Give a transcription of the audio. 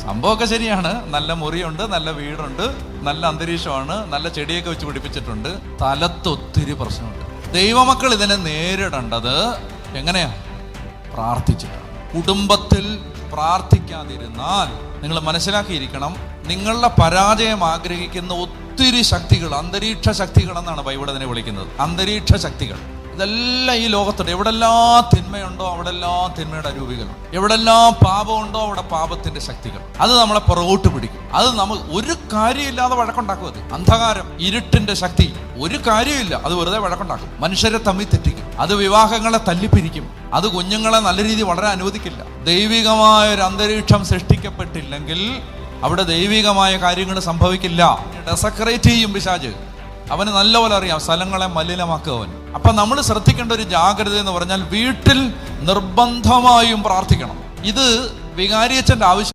സംഭവമൊക്കെ ശരിയാണ്. നല്ല മുറിയുണ്ട്, നല്ല വീടുണ്ട്, നല്ല അന്തരീക്ഷമാണ്, നല്ല ചെടിയൊക്കെ വെച്ച് പിടിപ്പിച്ചിട്ടുണ്ട്. തലത്തൊത്തിരി പ്രശ്നമുണ്ട്. ദൈവമക്കൾ ഇതിനെ നേരിടേണ്ടത് എങ്ങനെയാ? പ്രാർത്ഥിച്ചിട്ടാണ്. കുടുംബത്തിൽ പ്രാർത്ഥിക്കാതിരുന്നാൽ നിങ്ങൾ മനസ്സിലാക്കിയിരിക്കണം, നിങ്ങളുടെ പരാജയം ആഗ്രഹിക്കുന്ന ഒത്തിരി ശക്തികൾ, അന്തരീക്ഷ ശക്തികൾ എന്നാണ് ബൈബിൾ അതിനെ വിളിക്കുന്നത്. അന്തരീക്ഷ ശക്തികൾ ഇതെല്ലാം ഈ ലോകത്തുണ്ട്. എവിടെല്ലാം തിന്മയുണ്ടോ അവിടെല്ലാം തിന്മയുടെ രൂപികളുണ്ട്. എവിടെല്ലാം പാപമുണ്ടോ അവിടെ പാപത്തിന്റെ ശക്തികൾ. അത് നമ്മളെ പുറകോട്ട് പിടിക്കും. അത് നമ്മൾ ഒരു കാര്യമില്ലാതെ വഴക്കുണ്ടാക്കും. അത് അന്ധകാരം, ഇരുട്ടിന്റെ ശക്തി, ഒരു കാര്യമില്ല, അത് വെറുതെ വഴക്കുണ്ടാക്കും. മനുഷ്യരെ തമ്മിൽ തെറ്റിക്കും. അത് വിവാഹങ്ങളെ തല്ലിപ്പിരിക്കും. അത് കുഞ്ഞുങ്ങളെ നല്ല രീതിയിൽ വളരാൻ അനുവദിക്കില്ല. ദൈവികമായ ഒരു അന്തരീക്ഷം സൃഷ്ടിക്കപ്പെട്ടില്ലെങ്കിൽ അവിടെ ദൈവികമായ കാര്യങ്ങൾ സംഭവിക്കില്ല. ഡെസക്രേറ്റ് ചെയ്യും പിശാച്. അവന് നല്ലപോലെ അറിയാം സ്ഥലങ്ങളെ മലിനമാക്കുക അവൻ. അപ്പൊ നമ്മൾ ശ്രദ്ധിക്കേണ്ട ഒരു ജാഗ്രത എന്ന് പറഞ്ഞാൽ, വീട്ടിൽ നിർബന്ധമായും പ്രാർത്ഥിക്കണം. ഇത് വികാരിയച്ഛൻ്റെ ആവശ്യം.